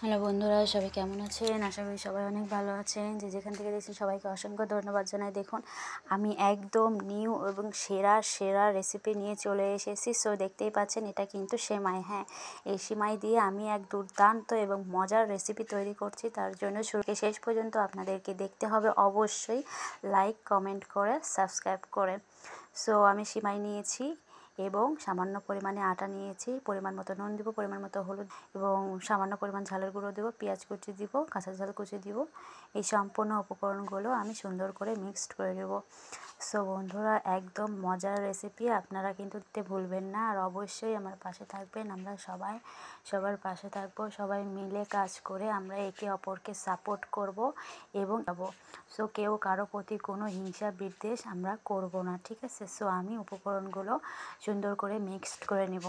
Hello বন্ধুরা, সবাই কেমন আছেন? আশা করি সবাই অনেক ভালো আছেন। যে যেখান থেকে দেখছেন সবাইকে অসংখ্য ধন্যবাদ জানাই। দেখুন, আমি একদম নিউ এবং সেরা সেরা রেসিপি নিয়ে চলে এসেছি। সো দেখতেই পাচ্ছেন, এটা কিন্তু সেমাই। হ্যাঁ, এই সেমাই দিয়ে আমি এক দুর্দান্ত এবং মজার রেসিপি তৈরি করছি। তার জন্য শুরু থেকে শেষ পর্যন্ত আপনাদেরকে দেখতে হবে। অবশ্যই লাইক কমেন্ট করে সাবস্ক্রাইব করে। সো আমি সেমাই নিয়েছি এবং সামান্য পরিমাণে আটা নিয়েছি, পরিমাণ মতো নুন দিব, পরিমাণ মতো হলুদ এবং সামান্য পরিমাণ ঝালের গুঁড়ো দেবো, পেঁয়াজ কুচি দিব, কাঁচা ঝাল কুচি দিব। এই সম্পূর্ণ উপকরণগুলো আমি সুন্দর করে মিক্সড করে দেবো। সো বন্ধুরা, একদম মজার রেসিপি, আপনারা কিন্তু দিতে ভুলবেন না। আর অবশ্যই আমার পাশে থাকবেন। আমরা সবাই সবার পাশে থাকবো, সবাই মিলে কাজ করে আমরা একে অপরকে সাপোর্ট করব এবং যাবো। সো কেউ কারো প্রতি কোনো হিংসা বিদ্বেষ আমরা করব না, ঠিক আছে? সো আমি উপকরণগুলো সুন্দর করে মিক্সড করে নেব।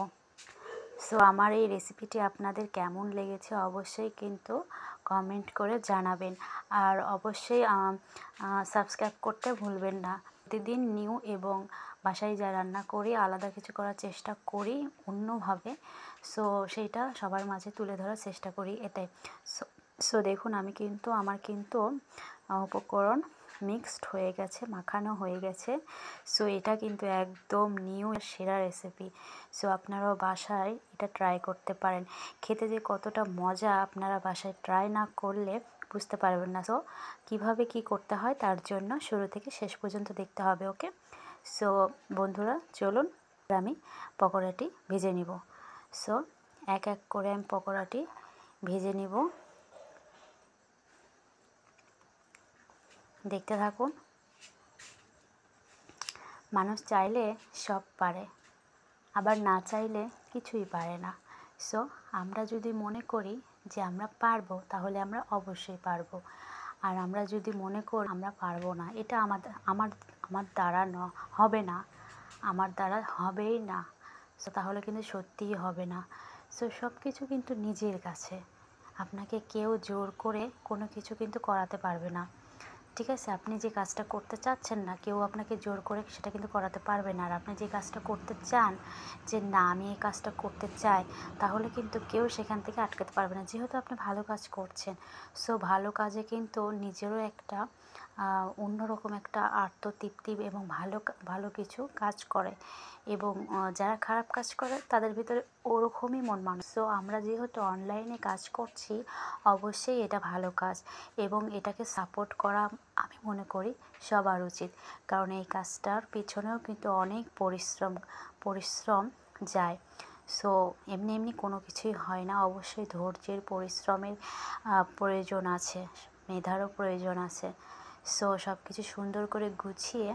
সো আমার এই রেসিপিটি আপনাদের কেমন লেগেছে অবশ্যই কিন্তু কমেন্ট করে জানাবেন। আর অবশ্যই সাবস্ক্রাইব করতে ভুলবেন না। প্রতিদিন নিউ এবং বাসায় যা রান্না করি আলাদা কিছু করার চেষ্টা করি অন্যভাবে। সো সেইটা সবার মাঝে তুলে ধরার চেষ্টা করি, এটাই। সো দেখুন, আমার কিন্তু উপকরণ মিক্সড হয়ে গেছে, মাখানো হয়ে গেছে। সো এটা কিন্তু একদম নিউ সেরা রেসিপি। সো আপনারাও বাসায় এটা ট্রাই করতে পারেন। খেতে যে কতটা মজা, আপনারা বাসায় ট্রাই না করলে বুঝতে পারবেন না। সো কীভাবে কী করতে হয় তার জন্য শুরু থেকে শেষ পর্যন্ত দেখতে হবে, ওকে? সো বন্ধুরা, চলুন আমি পকোড়াটি ভেজে নিব। সো এক এক করে আমি পকোড়াটি ভেজে নিব, দেখতে থাকুন। মানুষ চাইলে সব পারে, আবার না চাইলে কিছুই পারে না। সো আমরা যদি মনে করি যে আমরা পারবো, তাহলে আমরা অবশ্যই পারবো। আর আমরা যদি মনে করি আমরা পারবো না, এটা আমার দ্বারা হবে না, আমার দ্বারা হবেই না, সো তাহলে কিন্তু সত্যিই হবে না। সো সব কিছু কিন্তু নিজের কাছে, আপনাকে কেউ জোর করে কোনো কিছু কিন্তু করাতে পারবে না, ঠিক আছে? আপনি যে কাজটা করতে চাচ্ছেন না, কেউ আপনাকে জোর করে সেটা কিন্তু করাতে পারবে না। আর আপনি যে কাজটা করতে চান, যে না আমি এই কাজটা করতে চাই, তাহলে কিন্তু কেউ সেখান থেকে আটকাতে পারবে না, যেহেতু আপনি ভালো কাজ করছেন। সো ভালো কাজে কিন্তু নিজেরও একটা অন্যরকম একটা আত্মতৃপ্তি এবং ভালো কিছু কাজ করে। এবং যারা খারাপ কাজ করে তাদের ভিতরে ওরকমই মন মানুষ। সো আমরা যেহেতু অনলাইনে কাজ করছি, অবশ্যই এটা ভালো কাজ এবং এটাকে সাপোর্ট করা আমি মনে করি সবার উচিত। কারণ এই কাজটার পিছনেও কিন্তু অনেক পরিশ্রম যায়। সো এমনি এমনি কোনো কিছুই হয় না, অবশ্যই ধৈর্যের, পরিশ্রমের প্রয়োজন আছে, মেধারও প্রয়োজন আছে। সো সব কিছু সুন্দর করে গুছিয়ে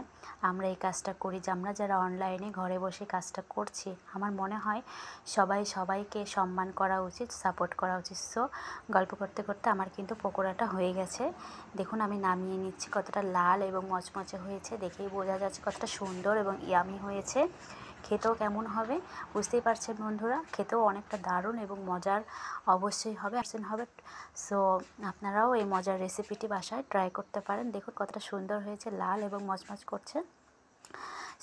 আমরা এই কাজটা করি। যে আমরা যারা অনলাইনে ঘরে বসে কাজটা করছি, আমার মনে হয় সবাইকে সম্মান করা উচিত, সাপোর্ট করা উচিত। সো গল্প করতে করতে আমার কিন্তু পকোড়াটা হয়ে গেছে। দেখুন, আমি নামিয়ে নিচ্ছি। কতটা লাল এবং মচমচে হয়েছে দেখেই বোঝা যাচ্ছে, কতটা সুন্দর এবং ইয়ামি হয়েছে। খেতেও কেমন হবে বুঝতেই পারছেন বন্ধুরা, খেতেও অনেকটা দারুণ এবং মজার অবশ্যই হবে। সো আপনারাও এই মজার রেসিপিটি বাসায় ট্রাই করতে পারেন। দেখুন কতটা সুন্দর হয়েছে, লাল এবং মচমচ করছে।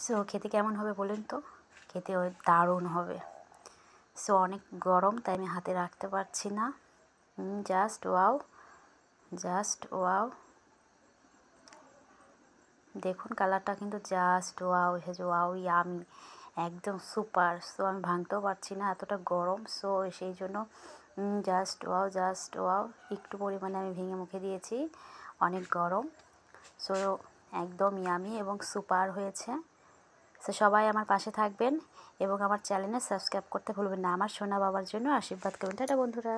সো খেতে কেমন হবে বলুন তো? খেতেও দারুণ হবে। সো অনেক গরম, তাই আমি হাতে রাখতে পারছি না। Just wow, just wow. দেখুন কালারটা কিন্তু জাস্ট ওয়াও, ওয়াও, ইয়ামি, একদম সুপার। সো আমি ভাঙতেও পারছি না, এতটা গরম। সো সেই জন্য জাস্ট ওয়াও, জাস্ট ওয়াও। একটু পরিমাণে আমি ভেঙে মুখে দিয়েছি, অনেক গরম। সো একদম ইয়ামি এবং সুপার হয়েছে। সো সবাই আমার পাশে থাকবেন এবং আমার চ্যানেলে সাবস্ক্রাইব করতে ভুলবেন না। আমার সোনা বাবার জন্য আশীর্বাদ করবেন। টাটা বন্ধুরা।